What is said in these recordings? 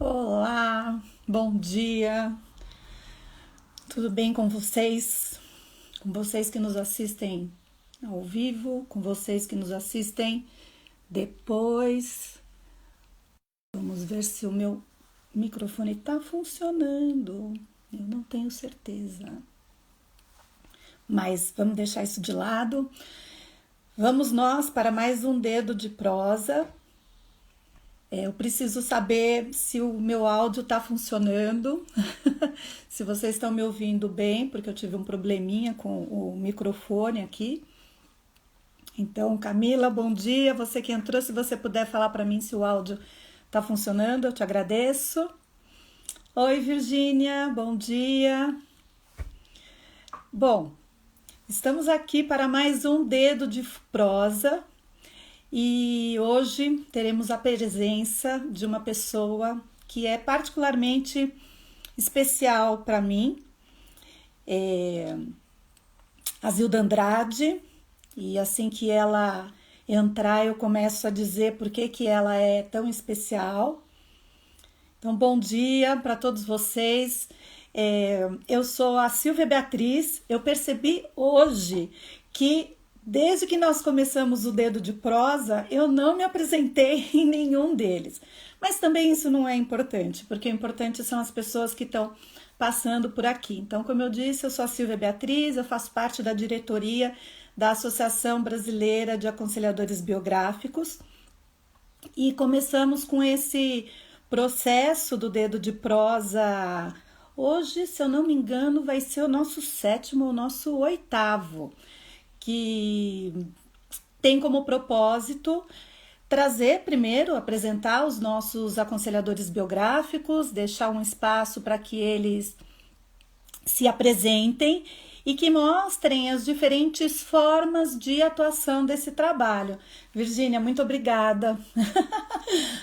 Olá, bom dia, tudo bem com vocês? Com vocês que nos assistem ao vivo, com vocês que nos assistem depois. Vamos ver se o meu microfone está funcionando. Eu não tenho certeza. Mas vamos deixar isso de lado. Vamos nós para mais um dedo de prosa. Eu preciso saber se o meu áudio está funcionando, se vocês estão me ouvindo bem, porque eu tive um probleminha com o microfone aqui. Então, Camila, bom dia. Você que entrou, se você puder falar para mim se o áudio está funcionando, eu te agradeço. Oi, Virgínia, bom dia. Bom, estamos aqui para mais um Dedo de Prosa. E hoje teremos a presença de uma pessoa que é particularmente especial para mim, a Zilda Andrade, e assim que ela entrar eu começo a dizer por que ela é tão especial. Então, bom dia para todos vocês. Eu sou a Silvia Beatriz. Eu percebi hoje que desde que nós começamos o Dedo de Prosa, eu não me apresentei em nenhum deles. Mas também isso não é importante, porque o importante são as pessoas que estão passando por aqui. Então, como eu disse, eu sou a Silvia Beatriz, eu faço parte da diretoria da Associação Brasileira de Aconselhadores Biográficos e começamos com esse processo do Dedo de Prosa. Hoje, se eu não me engano, vai ser o nosso sétimo, o nosso oitavo, que tem como propósito trazer primeiro, apresentar os nossos aconselhadores biográficos, deixar um espaço para que eles se apresentem e que mostrem as diferentes formas de atuação desse trabalho. Virgínia, muito obrigada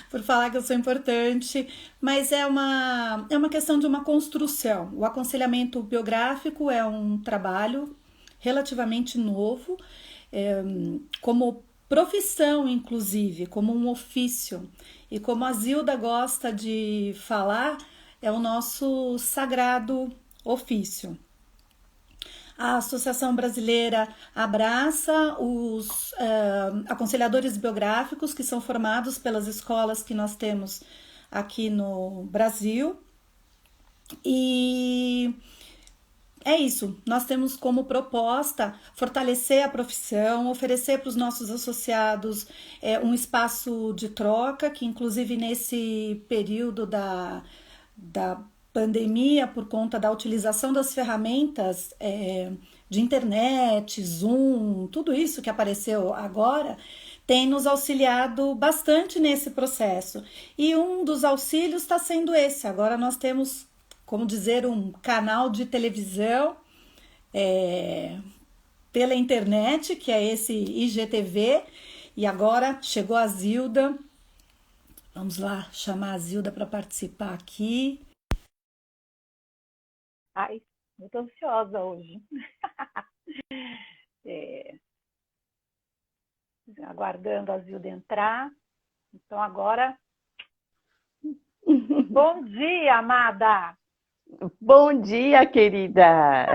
por falar que eu sou importante, mas é uma questão de uma construção. O aconselhamento biográfico é um trabalho relativamente novo, como profissão, inclusive, como um ofício. E como a Zilda gosta de falar, é o nosso sagrado ofício. A Associação Brasileira abraça os aconselhadores biográficos que são formados pelas escolas que nós temos aqui no Brasil. E é isso, nós temos como proposta fortalecer a profissão, oferecer para os nossos associados um espaço de troca, que inclusive nesse período da pandemia, por conta da utilização das ferramentas de internet, Zoom, tudo isso que apareceu agora, tem nos auxiliado bastante nesse processo. E um dos auxílios está sendo esse. Agora nós temos, como dizer, um canal de televisão pela internet, que é esse IGTV, e agora chegou a Zilda. Vamos lá chamar a Zilda para participar aqui. Ai, muito ansiosa hoje. Aguardando a Zilda entrar. Então, agora... Bom dia, amada! Bom dia, querida!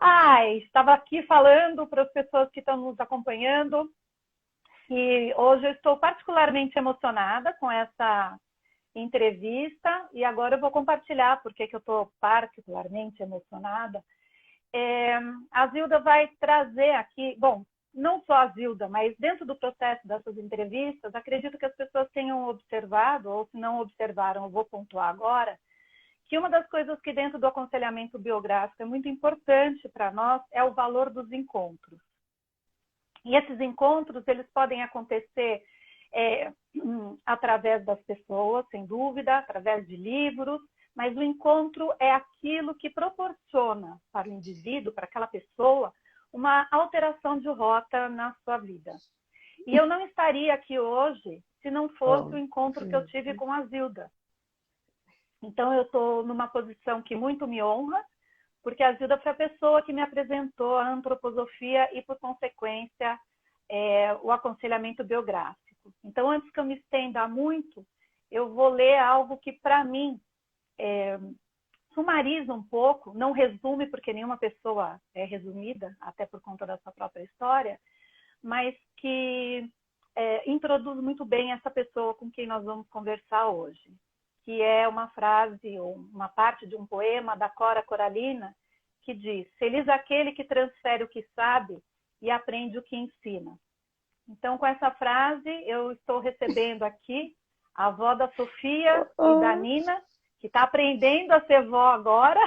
Ai, estava aqui falando para as pessoas que estão nos acompanhando que hoje eu estou particularmente emocionada com essa entrevista e agora eu vou compartilhar porque que eu estou particularmente emocionada. A Zilda vai trazer aqui, bom, não só a Zilda, mas dentro do processo dessas entrevistas, acredito que as pessoas tenham observado, ou se não observaram, eu vou pontuar agora, que uma das coisas que dentro do aconselhamento biográfico é muito importante para nós é o valor dos encontros. E esses encontros, eles podem acontecer através das pessoas, sem dúvida, através de livros, mas o encontro é aquilo que proporciona para o indivíduo, para aquela pessoa, uma alteração de rota na sua vida. E eu não estaria aqui hoje se não fosse o encontro que eu tive com a Zilda. Então, eu estou numa posição que muito me honra, porque a Zilda foi a pessoa que me apresentou a antroposofia e, por consequência, o aconselhamento biográfico. Então, antes que eu me estenda muito, eu vou ler algo que, para mim, sumariza um pouco, não resume, porque nenhuma pessoa é resumida, até por conta da sua própria história, mas que introduz muito bem essa pessoa com quem nós vamos conversar hoje, que é uma frase, ou uma parte de um poema da Cora Coralina, que diz: feliz aquele que transfere o que sabe e aprende o que ensina. Então, com essa frase, eu estou recebendo aqui a avó da Sofia e da Nina, que está aprendendo a ser vó agora.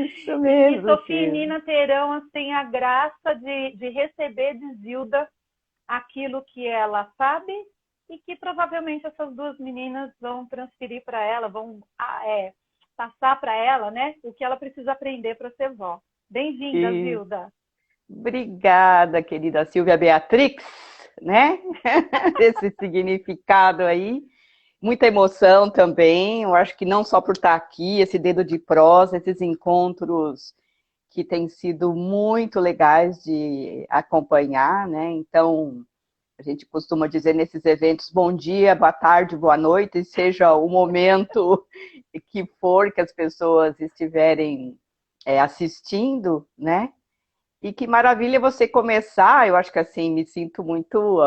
Isso mesmo. E Sofia e Nina terão assim, a graça de receber de Zilda aquilo que ela sabe e que provavelmente essas duas meninas vão transferir para ela, vão passar para ela, né, o que ela precisa aprender para ser vó. Bem-vinda, Zilda. Obrigada, querida Silvia Beatrix, né? Esse significado aí. Muita emoção também, eu acho que não só por estar aqui, esse dedo de prosa, esses encontros que têm sido muito legais de acompanhar, né? Então, a gente costuma dizer nesses eventos, bom dia, boa tarde, boa noite, seja o momento que for que as pessoas estiverem assistindo, né? E que maravilha você começar, eu acho que assim, me sinto muito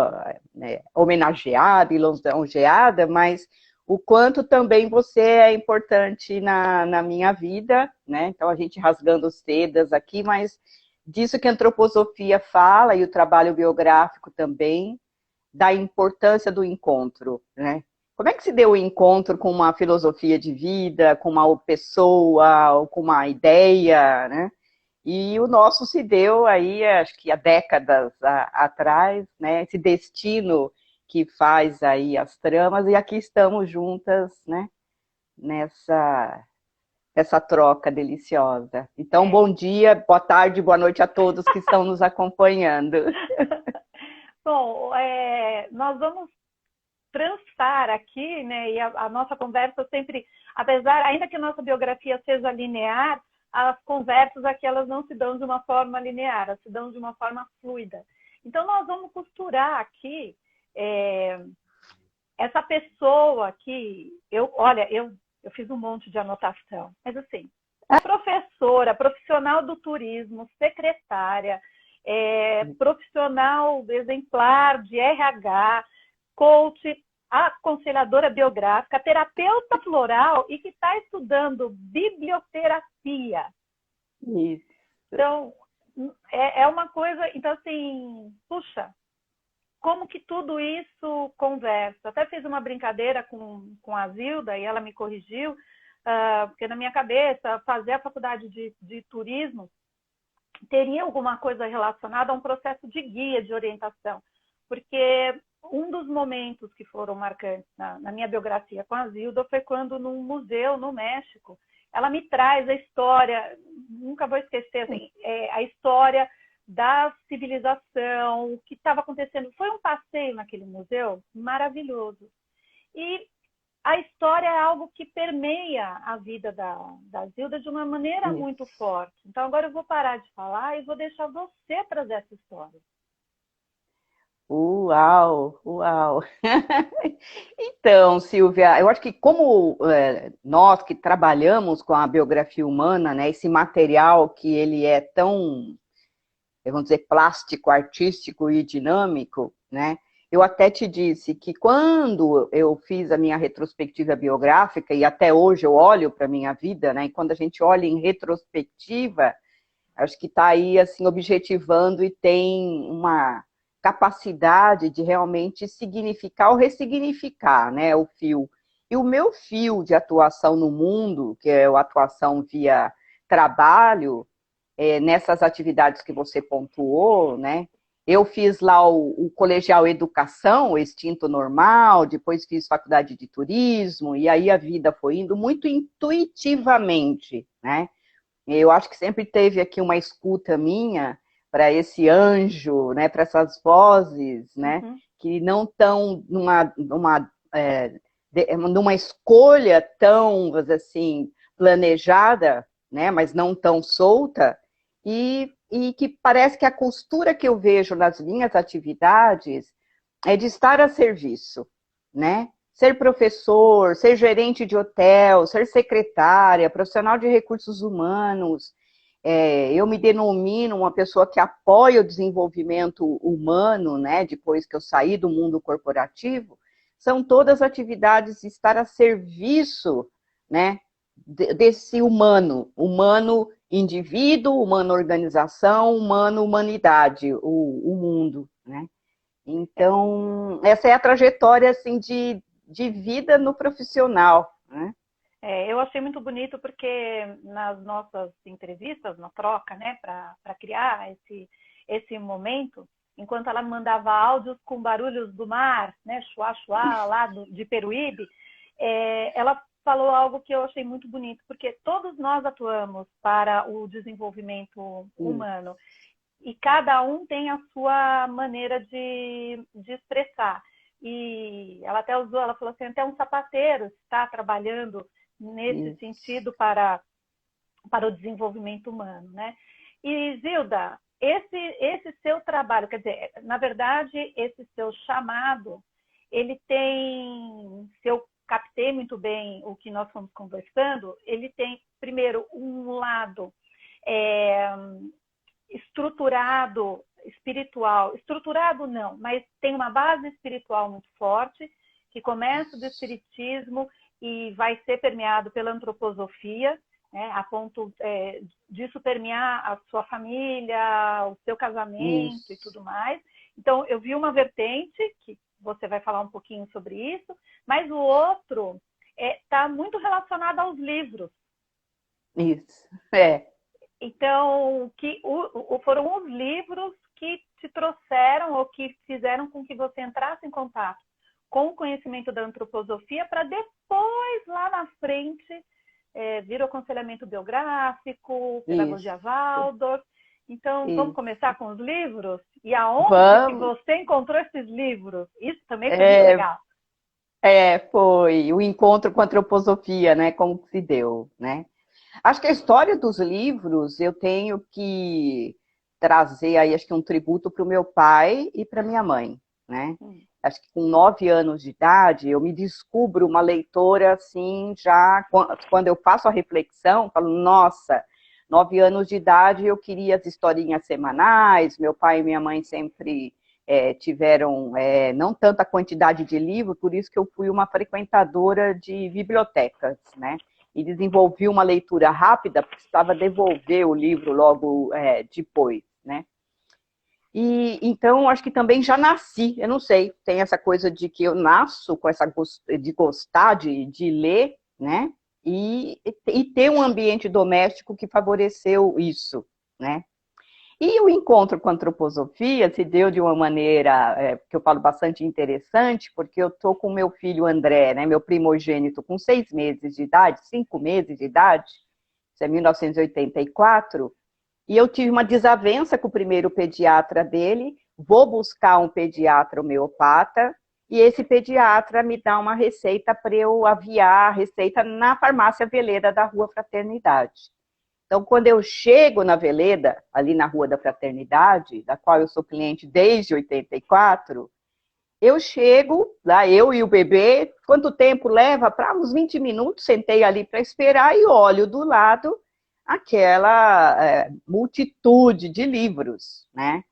homenageada e lisonjeada, mas o quanto também você é importante na minha vida, né? Então a gente rasgando sedas aqui, mas disso que a antroposofia fala, e o trabalho biográfico também, da importância do encontro, né? Como é que se deu o encontro com uma filosofia de vida, com uma pessoa, ou com uma ideia, né? E o nosso se deu aí, acho que há décadas atrás, né? Esse destino que faz aí as tramas, e aqui estamos juntas, né? Nessa troca deliciosa. Então, bom dia, boa tarde, boa noite a todos que estão nos acompanhando. Bom, nós vamos transar aqui, né? E a nossa conversa sempre, ainda que a nossa biografia seja linear, as conversas aqui, elas não se dão de uma forma linear, elas se dão de uma forma fluida. Então, nós vamos costurar aqui essa pessoa que... Eu fiz um monte de anotação, mas assim, professora, profissional do turismo, secretária, profissional exemplar de RH, coach, aconselhadora biográfica, terapeuta floral e que está estudando biblioterapia. Isso. Então, é uma coisa... Então, assim, puxa, como que tudo isso conversa? Até fiz uma brincadeira com a Zilda e ela me corrigiu, porque na minha cabeça, fazer a faculdade de turismo teria alguma coisa relacionada a um processo de guia, de orientação, porque um dos momentos que foram marcantes na minha biografia com a Zilda foi quando, num museu no México, ela me traz a história, nunca vou esquecer, assim, a história da civilização, o que estava acontecendo. Foi um passeio naquele museu maravilhoso. E a história é algo que permeia a vida da Zilda de uma maneira muito forte. Então, agora eu vou parar de falar e vou deixar você trazer essa história. Uau, uau. Então, Silvia, eu acho que como nós que trabalhamos com a biografia humana, né, esse material que ele é tão, vamos dizer, plástico, artístico e dinâmico, né, eu até te disse que quando eu fiz a minha retrospectiva biográfica, e até hoje eu olho para a minha vida, né, e quando a gente olha em retrospectiva, acho que está aí, assim, objetivando e tem uma capacidade de realmente significar ou ressignificar, né, o fio. E o meu fio de atuação no mundo, que é a atuação via trabalho, nessas atividades que você pontuou, né, eu fiz lá o colegial educação, o extinto normal, depois fiz faculdade de turismo, e aí a vida foi indo muito intuitivamente, né. Eu acho que sempre teve aqui uma escuta minha para esse anjo, né, para essas vozes, né, que não estão numa escolha tão, assim, planejada, né, mas não tão solta, e que parece que a costura que eu vejo nas minhas atividades é de estar a serviço, né? ser professor, ser gerente de hotel, ser secretária, profissional de recursos humanos. Eu me denomino uma pessoa que apoia o desenvolvimento humano, né, depois que eu saí do mundo corporativo. São todas atividades de estar a serviço, né, desse humano indivíduo, humano organização, humano humanidade, o mundo, né? Então, essa é a trajetória, assim, de vida no profissional, né? Eu achei muito bonito porque nas nossas entrevistas, na troca, né, para criar esse momento, enquanto ela mandava áudios com barulhos do mar, né, chuá, chuá, lá de Peruíbe, ela falou algo que eu achei muito bonito, porque todos nós atuamos para o desenvolvimento humano e cada um tem a sua maneira de expressar. E ela até usou, ela falou assim, até um sapateiro está trabalhando nesse sentido para o desenvolvimento humano, né? E, Zilda, esse seu trabalho, quer dizer, na verdade, esse seu chamado, ele tem, se eu captei muito bem o que nós fomos conversando, ele tem, primeiro, um lado estruturado, espiritual, estruturado não, mas tem uma base espiritual muito forte, que começa do espiritismo e vai ser permeado pela antroposofia, né, a ponto disso permear a sua família, o seu casamento e tudo mais. Então, eu vi uma vertente, que você vai falar um pouquinho sobre isso, mas o outro está muito relacionado aos livros. Isso, Então, foram os livros que te trouxeram ou que fizeram com que você entrasse em contato com o conhecimento da antroposofia para depois, lá na frente, vir o aconselhamento biográfico, pedagogia Waldorf. Então, vamos começar com os livros? E aonde que você encontrou esses livros? Isso também foi muito legal. Foi o encontro com a antroposofia, né? Como que se deu, né? Acho que a história dos livros eu tenho que trazer aí, acho que um tributo para o meu pai e para minha mãe, né? Acho que com 9 anos de idade eu me descubro uma leitora assim, já quando eu faço a reflexão, falo, nossa, 9 anos de idade eu queria as historinhas semanais, meu pai e minha mãe sempre tiveram não tanta quantidade de livro, por isso que eu fui uma frequentadora de bibliotecas, né? E desenvolvi uma leitura rápida, precisava devolver o livro logo depois, né? E então, acho que também já nasci, eu não sei, tem essa coisa de que eu nasço com essa de gostar de ler, né? E ter um ambiente doméstico que favoreceu isso, né? E o encontro com a antroposofia se deu de uma maneira que eu falo bastante interessante, porque eu estou com meu filho André, né, meu primogênito, com 6 meses de idade, 5 meses de idade, isso é 1984, e eu tive uma desavença com o primeiro pediatra dele, vou buscar um pediatra homeopata, e esse pediatra me dá uma receita para eu aviar a receita na farmácia Veleda da Rua Fraternidade. Então, quando eu chego na Veleda, ali na Rua da Fraternidade, da qual eu sou cliente desde 84, eu chego, lá eu e o bebê, quanto tempo leva? Para uns 20 minutos, sentei ali para esperar e olho do lado aquela multitude de livros, né?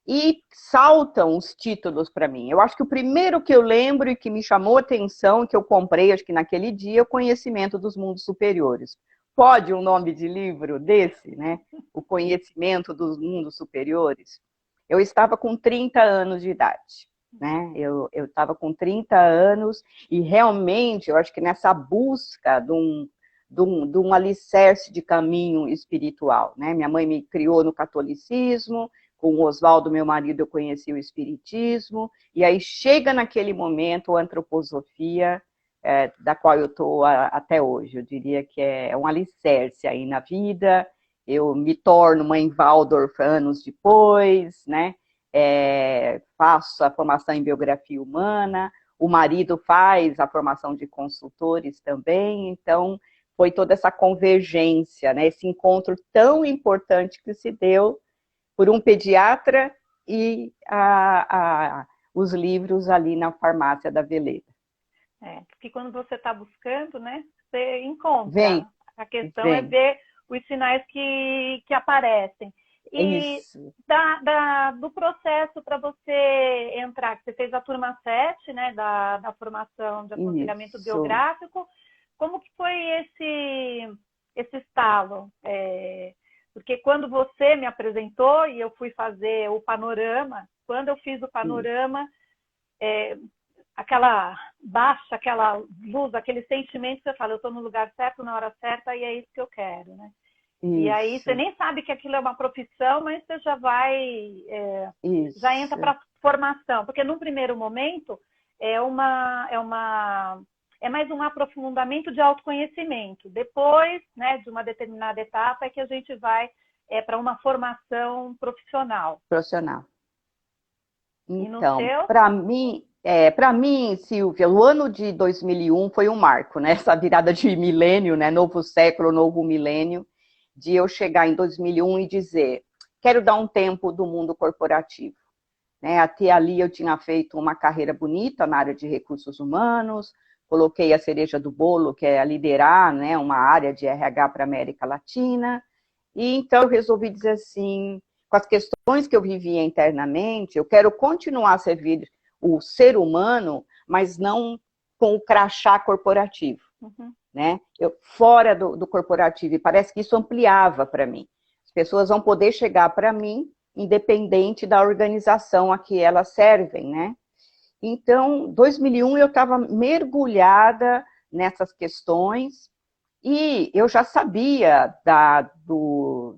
E saltam os títulos para mim. Eu acho que o primeiro que eu lembro e que me chamou a atenção, que eu comprei, acho que naquele dia, é o Conhecimento dos Mundos Superiores. Pode um nome de livro desse, né? O Conhecimento dos Mundos Superiores. Eu estava com 30 anos de idade, né? Eu estava com 30 anos e realmente eu acho que nessa busca de um alicerce de caminho espiritual, né? Minha mãe me criou no catolicismo, com o Oswaldo, meu marido, eu conheci o espiritismo, e aí chega naquele momento a antroposofia, da qual eu estou até hoje. Eu diria que é um alicerce aí na vida. Eu me torno mãe Waldorf anos depois, né? Faço a formação em biografia humana, o marido faz a formação de consultores também, então foi toda essa convergência, né? Esse encontro tão importante que se deu por um pediatra e os livros ali na farmácia da Veleda. Porque quando você está buscando, né, você encontra. Vem, A questão é vem. ver os sinais que aparecem. E Isso, do processo para você entrar, que você fez a turma 7, né, da formação de aconselhamento isso. biográfico, como que foi esse estalo? Porque quando você me apresentou e eu fui fazer o panorama, quando eu fiz o panorama, aquela baixa, aquela luz, aquele sentimento que você fala, eu estou no lugar certo, na hora certa, e é isso que eu quero, né? E aí você Isso, nem sabe que aquilo é uma profissão, mas você já vai, já entra isso. para formação, porque num primeiro momento é mais um aprofundamento de autoconhecimento. Depois, né, de uma determinada etapa, é que a gente vai para uma formação profissional. Profissional. E no Então, seu? para mim, Silvia, o ano de 2001 foi um marco, né? Essa virada de milênio, né? Novo século, novo milênio, de eu chegar em 2001 e dizer, quero dar um tempo do mundo corporativo, né? Até ali eu tinha feito uma carreira bonita na área de recursos humanos, coloquei a cereja do bolo, que é liderar, né, uma área de RH para a América Latina, e então eu resolvi dizer assim, com as questões que eu vivia internamente, eu quero continuar a servir o ser humano, mas não com o crachá corporativo, né? Fora do corporativo, e parece que isso ampliava para mim. As pessoas vão poder chegar para mim, independente da organização a que elas servem, né? Então, 2001 eu estava mergulhada nessas questões, e eu já sabia do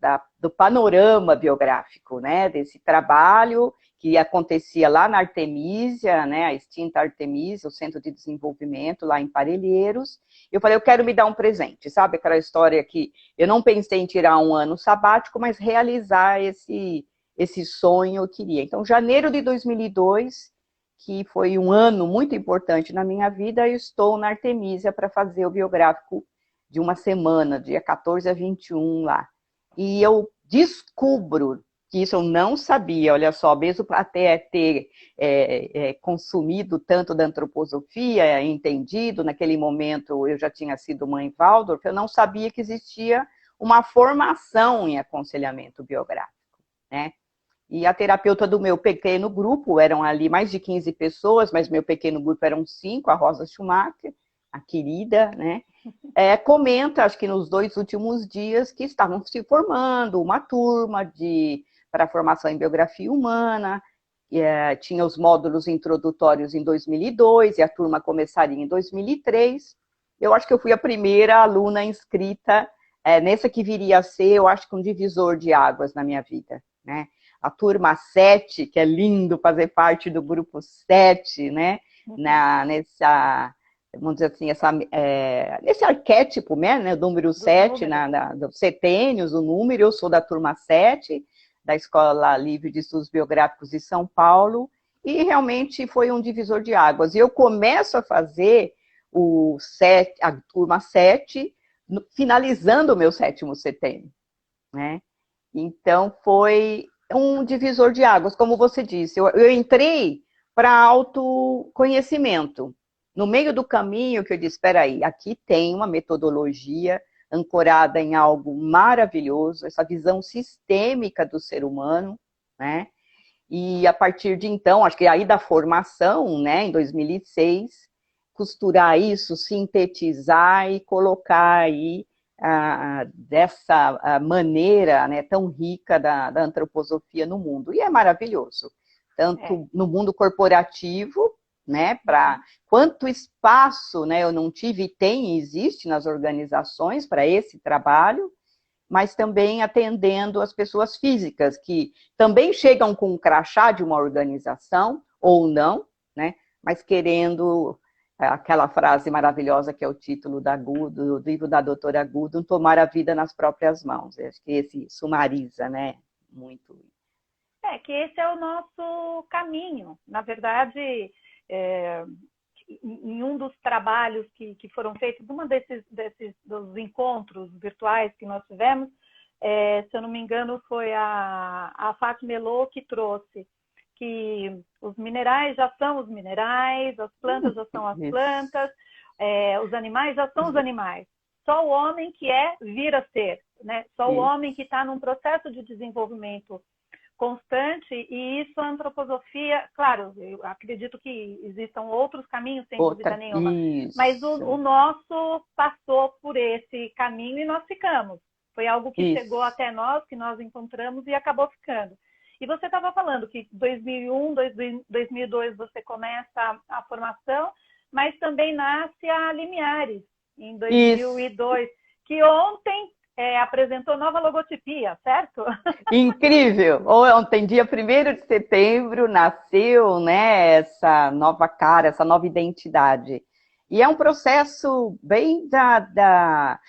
panorama biográfico, né, desse trabalho que acontecia lá na Artemísia, né, a extinta Artemísia, o Centro de Desenvolvimento lá em Parelheiros. Eu falei, eu quero me dar um presente, sabe? Aquela história que eu não pensei em tirar um ano sabático, mas realizar esse sonho eu queria. Então, janeiro de 2002, que foi um ano muito importante na minha vida, eu estou na Artemísia para fazer o biográfico de uma semana, dia 14 a 21 lá. E eu descubro que isso eu não sabia, olha só, mesmo até ter consumido tanto da antroposofia, entendido, naquele momento eu já tinha sido mãe Waldorf, eu não sabia que existia uma formação em aconselhamento biográfico, né? E a terapeuta do meu pequeno grupo, eram ali mais de 15 pessoas, mas meu pequeno grupo eram 5, a Rosa Schumacher, a querida, né? Comenta, acho que nos 2 últimos dias, que estavam se formando uma turma para formação em biografia humana, tinha os módulos introdutórios em 2002, e a turma começaria em 2003. Eu acho que eu fui a primeira aluna inscrita nessa que viria a ser, eu acho que um divisor de águas na minha vida, né? A turma 7, que é lindo fazer parte do grupo 7, né? Vamos dizer assim, nesse arquétipo, né? Número 7, dos setênios, o número, eu sou da turma 7, da Escola Livre de Estudos Biográficos de São Paulo, e realmente foi um divisor de águas. E eu começo a fazer a turma 7, finalizando o meu 7º setênio, né? Então, foi um divisor de águas, como você disse. Eu entrei para autoconhecimento. No meio do caminho que eu disse, espera aí, aqui tem uma metodologia ancorada em algo maravilhoso, essa visão sistêmica do ser humano, né? E a partir de então, acho que aí da formação, né, em 2006, costurar isso, sintetizar e colocar aí dessa maneira, né, tão rica da antroposofia no mundo. E é maravilhoso, tanto no mundo corporativo, né, para quanto espaço, né, eu não tive e tem e existe nas organizações para esse trabalho, mas também atendendo as pessoas físicas, que também chegam com um crachá de uma organização, ou não, né, mas querendo aquela frase maravilhosa que é o título do livro da doutora Agudo, tomar a vida nas próprias mãos. Acho que esse sumariza, né, muito. Que esse é o nosso caminho. Na verdade, em um dos trabalhos que foram feitos, uma dos encontros virtuais que nós tivemos, se eu não me engano, foi a Fátima Melô que trouxe, que os minerais já são os minerais, as plantas já são as Isso. plantas, os animais já são os animais. Só o homem que vir a ser, né? Só o homem que está num processo de desenvolvimento constante, e isso a antroposofia, claro, eu acredito que existam outros caminhos, sem dúvida nenhuma, mas o nosso passou por esse caminho e nós ficamos. Foi algo que chegou até nós, que nós encontramos e acabou ficando. E você estava falando que 2001, 2002 você começa a formação, mas também nasce a Limiares, em 2002, que ontem apresentou nova logotipia, certo? Incrível! Ontem, dia 1º de setembro, nasceu, né, essa nova cara, essa nova identidade. E é um processo bem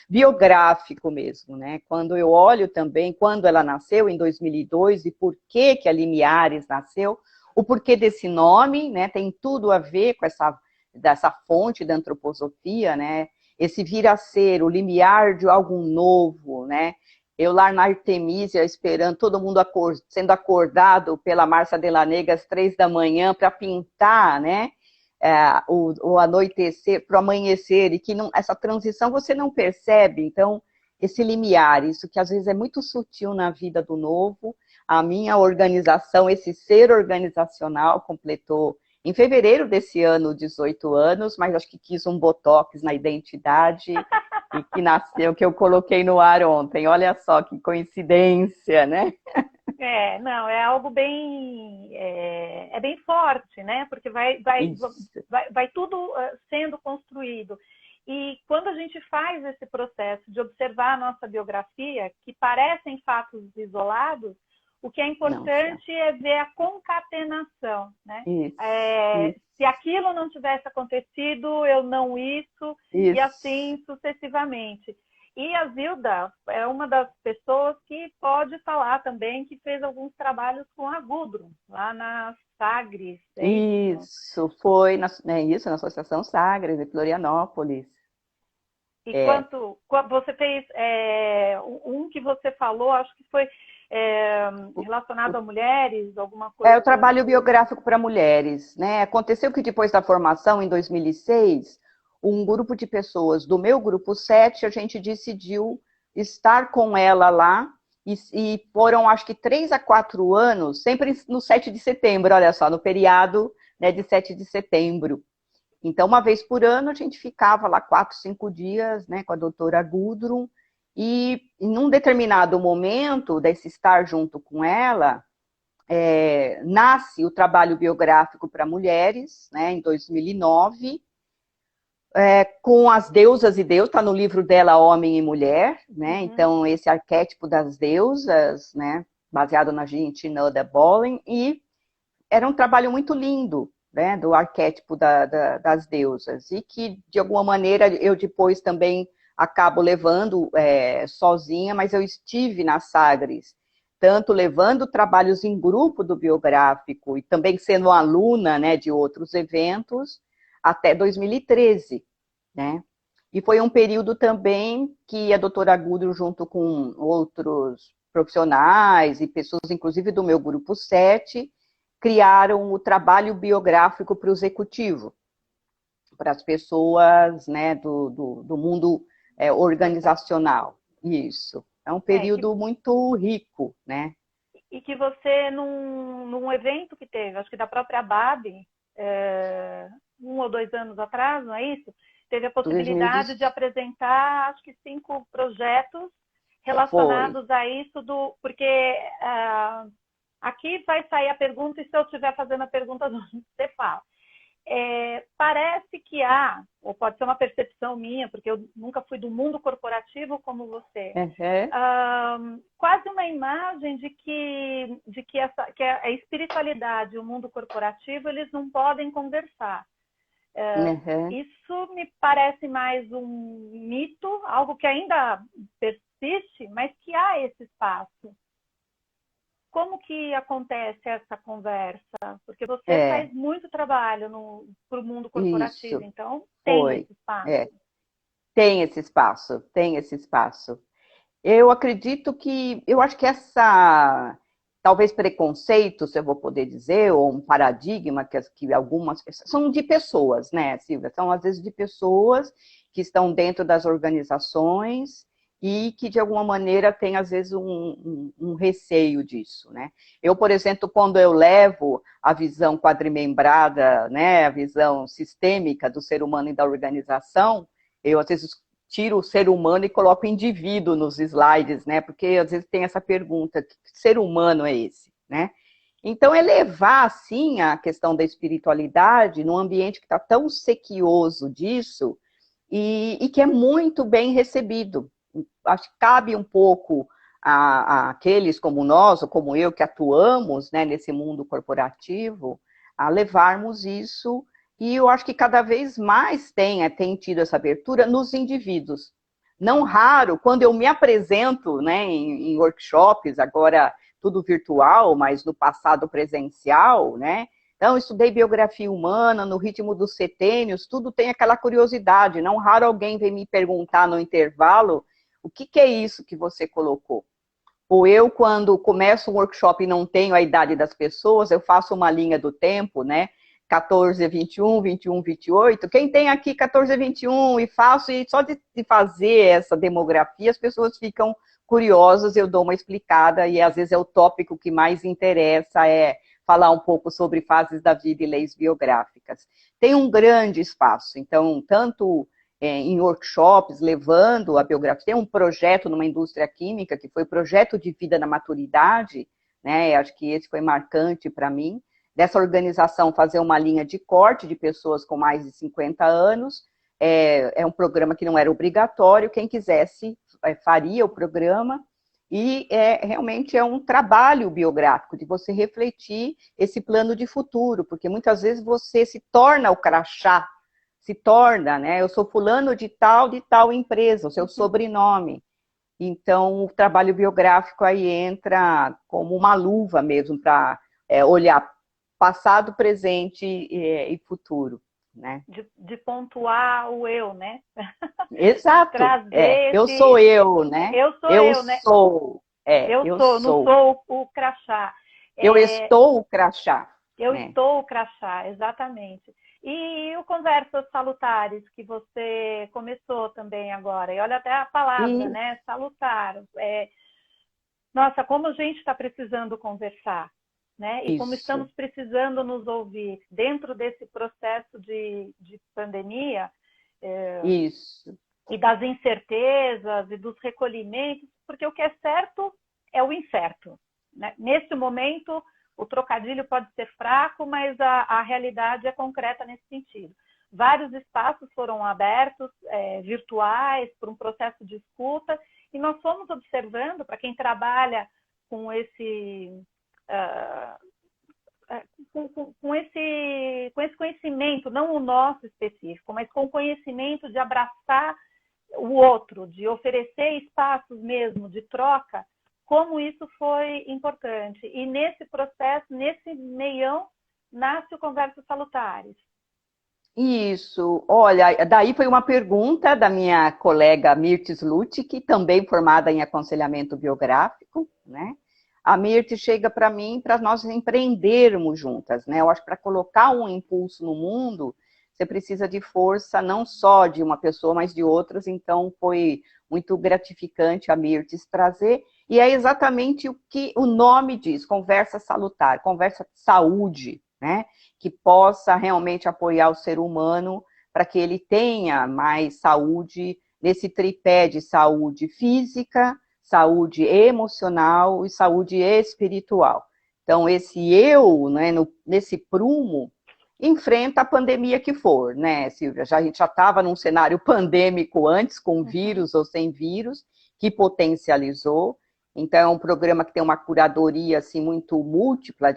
biográfico mesmo, né? Quando eu olho também, quando ela nasceu, em 2002, e por que a Limiares nasceu, o porquê desse nome, né? Tem tudo a ver com dessa fonte da antroposofia, né? Esse vir a ser, o limiar de algo novo, né? Eu lá na Artemisia, esperando, todo mundo sendo acordado pela Márcia Delanega às 3 da manhã para pintar, né? O anoitecer para o amanhecer, e que essa transição você não percebe. Então, esse limiar, isso que às vezes é muito sutil na vida do novo. A minha organização, esse ser organizacional, completou em fevereiro desse ano 18 anos, mas acho que quis um botox na identidade e que nasceu, que eu coloquei no ar ontem. Olha só que coincidência, né? Não, é algo bem, bem forte, né? Porque vai tudo sendo construído. E quando a gente faz esse processo de observar a nossa biografia, que parecem fatos isolados, o que é importante é ver a concatenação, né? Isso. Se aquilo não tivesse acontecido, eu não isso, e assim sucessivamente. E a Zilda é uma das pessoas que pode falar também que fez alguns trabalhos com a Gudrun, lá na Sagres. Isso, foi na Associação Sagres, de Florianópolis. E quanto você fez, um que você falou, acho que foi relacionado a mulheres, alguma coisa? O trabalho biográfico para mulheres, né? Aconteceu que depois da formação, em 2006, um grupo de pessoas do meu grupo 7, a gente decidiu estar com ela lá, e foram, acho que 3 a 4 anos, sempre no 7 de setembro, olha só, no feriado, né, de 7 de setembro. Então, uma vez por ano, a gente ficava lá 4, 5 dias, né, com a doutora Gudrun, e num determinado momento desse estar junto com ela, nasce o trabalho biográfico para mulheres, né, em 2009, com as deusas e deus, está no livro dela, Homem e Mulher, né? Então, esse arquétipo das deusas, né, baseado na Argentina da Bolin, e era um trabalho muito lindo, né, do arquétipo das deusas, e que, de alguma maneira, eu depois também acabo levando sozinha, mas eu estive na Sagres, tanto levando trabalhos em grupo do biográfico, e também sendo aluna, né, de outros eventos, até 2013, né? E foi um período também que a doutora Gudrun, junto com outros profissionais e pessoas, inclusive do meu grupo 7, criaram o trabalho biográfico para o executivo, para as pessoas, né, do mundo organizacional. Isso. É um período muito rico, né? E que você, num evento que teve, acho que da própria BAB, 1 ou 2 anos atrás, não é isso? Teve a possibilidade de apresentar, acho que 5 projetos relacionados a isso, porque aqui vai sair a pergunta, e se eu estiver fazendo a pergunta, você fala. Parece que ou pode ser uma percepção minha, porque eu nunca fui do mundo corporativo como você, quase uma imagem de que a espiritualidade e o mundo corporativo, eles não podem conversar. Isso me parece mais um mito, algo que ainda persiste, mas que há esse espaço. Como que acontece essa conversa? Porque você faz muito trabalho para o mundo corporativo, isso, então tem esse espaço. Tem esse espaço, tem esse espaço. Eu acredito que, eu acho que talvez preconceitos, se eu vou poder dizer, ou um paradigma que algumas pessoas, são de pessoas, né, Silvia? São às vezes de pessoas que estão dentro das organizações e que de alguma maneira têm às vezes um receio disso, né? Eu, por exemplo, quando eu levo a visão quadrimembrada, né, a visão sistêmica do ser humano e da organização, eu às vezes tiro o ser humano e coloco o indivíduo nos slides, né? Porque às vezes tem essa pergunta, que ser humano é esse, né? Então, elevar, assim, a questão da espiritualidade num ambiente que está tão sequioso disso e que é muito bem recebido. Acho que cabe um pouco a aqueles como nós, ou como eu, que atuamos, né, nesse mundo corporativo, a levarmos isso. E eu acho que cada vez mais tem tido essa abertura nos indivíduos. Não raro, quando eu me apresento, né, em workshops, agora tudo virtual, mas no passado presencial, né? Então, estudei biografia humana, no ritmo dos setênios, tudo tem aquela curiosidade. Não raro alguém vem me perguntar no intervalo, o que é isso que você colocou? Ou eu, quando começo um workshop e não tenho a idade das pessoas, eu faço uma linha do tempo, né? 14 a 21, 21, 28. Quem tem aqui 14 a 21 e faço, e só de fazer essa demografia, as pessoas ficam curiosas, eu dou uma explicada, e às vezes é o tópico que mais interessa, é falar um pouco sobre fases da vida e leis biográficas. Tem um grande espaço, então, tanto em workshops, levando a biografia, tem um projeto numa indústria química, que foi o projeto de vida na maturidade, né? Acho que esse foi marcante para mim, dessa organização fazer uma linha de corte de pessoas com mais de 50 anos, é um programa que não era obrigatório, quem quisesse faria o programa, e realmente é um trabalho biográfico, de você refletir esse plano de futuro, porque muitas vezes você se torna o crachá, se torna, né? Eu sou fulano de tal empresa, o seu sobrenome. Então, o trabalho biográfico aí entra como uma luva mesmo para olhar passado, presente e futuro, né? De pontuar o eu, né? Exato. Trazer eu sou eu, né? Eu sou Eu eu, né? sou. Eu sou, não sou o crachá. Eu estou o crachá. Eu né? estou o crachá, exatamente. E o Conversas Salutares, que você começou também agora, e olha até a palavra, né? Salutar. Nossa, como a gente está precisando conversar, né? E como estamos precisando nos ouvir dentro desse processo de pandemia. Isso. E das incertezas e dos recolhimentos, porque o que é certo é o incerto, né? Nesse momento, o trocadilho pode ser fraco, mas a realidade é concreta nesse sentido. Vários espaços foram abertos, virtuais, por um processo de escuta, e nós fomos observando, para quem trabalha com esse conhecimento, não o nosso específico, mas com o conhecimento de abraçar o outro, de oferecer espaços mesmo de troca, como isso foi importante. E nesse processo, nesse meião, nasce o Conversas Salutares. Isso. Olha, daí foi uma pergunta da minha colega Mirtes Lute, que também formada em aconselhamento biográfico, né? A Mirtes chega para mim para nós empreendermos juntas, né? Eu acho que para colocar um impulso no mundo, você precisa de força não só de uma pessoa, mas de outras. Então, foi muito gratificante a Mirtes trazer. E é exatamente o que o nome diz, conversa salutar, conversa de saúde, né? Que possa realmente apoiar o ser humano para que ele tenha mais saúde nesse tripé de saúde física, saúde emocional e saúde espiritual. Então, esse eu, né, nesse prumo, enfrenta a pandemia que for, né, Silvia? A gente já estava num cenário pandêmico antes, com vírus ou sem vírus, que potencializou. Então, é um programa que tem uma curadoria assim, muito múltipla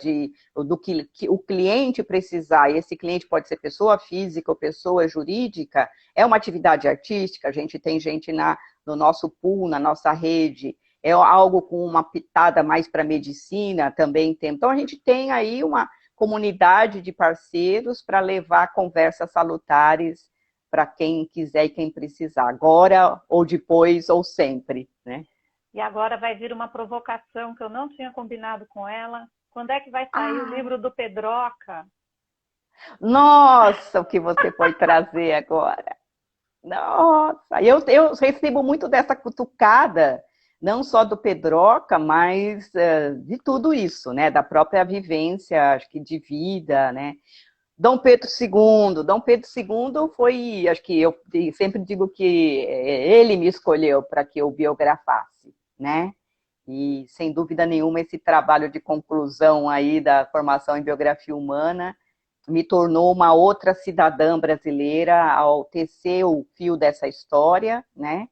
do que o cliente precisar, e esse cliente pode ser pessoa física ou pessoa jurídica, é uma atividade artística, a gente tem gente no nosso pool, na nossa rede, é algo com uma pitada mais para medicina, também tem. Então, a gente tem aí uma comunidade de parceiros para levar conversas salutares para quem quiser e quem precisar, agora ou depois ou sempre, né? E agora vai vir uma provocação que eu não tinha combinado com ela. Quando é que vai sair o livro do Pedroca? Nossa, o que você foi trazer agora. Nossa, eu recebo muito dessa cutucada, não só do Pedroca, mas de tudo isso, né? Da própria vivência, acho que de vida, né? Dom Pedro II foi, acho que eu sempre digo que ele me escolheu para que eu biografasse, né? E sem dúvida nenhuma esse trabalho de conclusão aí da formação em biografia humana me tornou uma outra cidadã brasileira ao tecer o fio dessa história, né?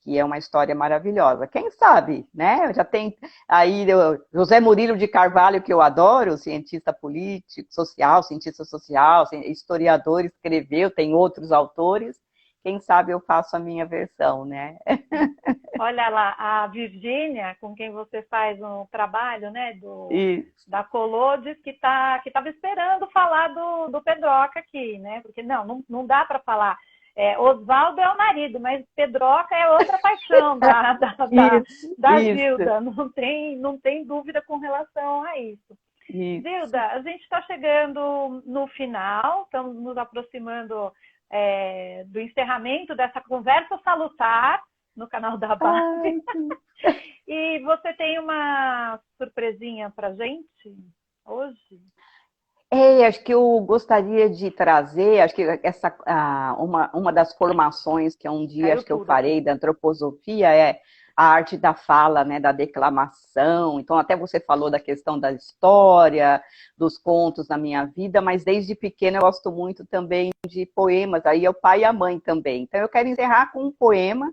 Que é uma história maravilhosa. Quem sabe, né? Já tem aí José Murilo de Carvalho, que eu adoro, cientista político, social, cientista social, historiador, escreveu, tem outros autores. Quem sabe eu faço a minha versão, né? Olha lá, a Virgínia, com quem você faz um trabalho, né, da Colô, diz que estava esperando falar do Pedroca aqui, né? Porque não dá para falar. Oswaldo é o marido, mas Pedroca é outra paixão da Zilda. Não tem dúvida com relação a isso. Zilda, a gente está chegando no final, estamos nos aproximando do encerramento dessa conversa salutar no canal da Barbie. E você tem uma surpresinha para gente hoje? Acho que eu gostaria de trazer, acho que uma das formações que um dia acho que eu farei da antroposofia é a arte da fala, né, da declamação. Então, até você falou da questão da história, dos contos na minha vida, mas desde pequena eu gosto muito também de poemas, aí é o pai e a mãe também. Então, eu quero encerrar com um poema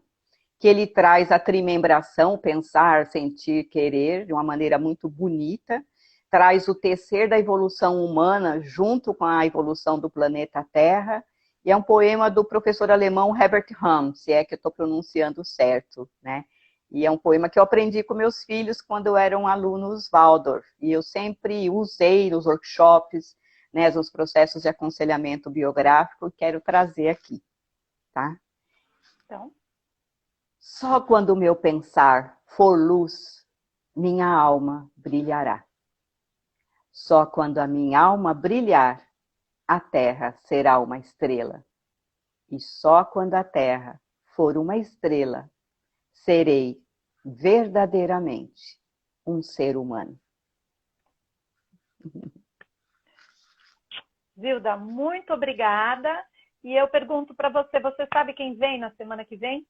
que ele traz a trimembração, pensar, sentir, querer, de uma maneira muito bonita, traz o tecer da evolução humana junto com a evolução do planeta Terra, e é um poema do professor alemão Herbert Hahn, se é que eu estou pronunciando certo, né? E é um poema que eu aprendi com meus filhos quando eram alunos Waldorf, e eu sempre usei nos workshops, né, nos processos de aconselhamento biográfico, e quero trazer aqui, tá? Então... Só quando o meu pensar for luz, minha alma brilhará. Só quando a minha alma brilhar, a terra será uma estrela. E só quando a terra for uma estrela, serei verdadeiramente um ser humano. Zilda, muito obrigada. E eu pergunto para você, você sabe quem vem na semana que vem?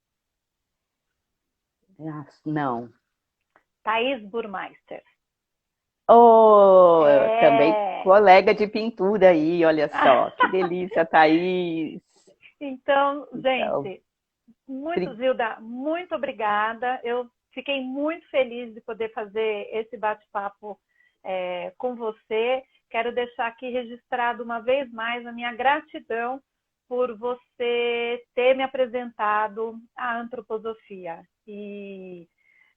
Não. Thaís Burmeister. Também colega de pintura aí, olha só, que delícia, Thaís. Então, gente, Zilda, muito obrigada. Eu fiquei muito feliz de poder fazer esse bate-papo com você. Quero deixar aqui registrado uma vez mais a minha gratidão por você ter me apresentado a antroposofia. E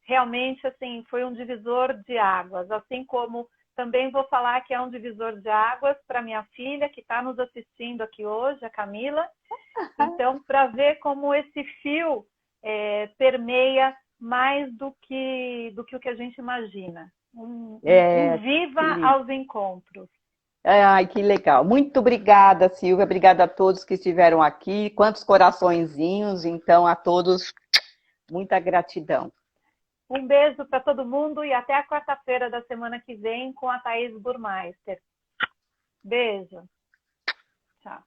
realmente, assim, foi um divisor de águas, assim como também vou falar que é um divisor de águas para minha filha, que está nos assistindo aqui hoje, a Camila. Então, para ver como esse fio permeia mais do que o que a gente imagina. Um viva aos encontros. Ai, que legal. Muito obrigada, Silvia. Obrigada a todos que estiveram aqui. Quantos coraçõezinhos. Então, a todos, muita gratidão. Um beijo para todo mundo e até a quarta-feira da semana que vem com a Thaís Burmeister. Beijo. Tchau.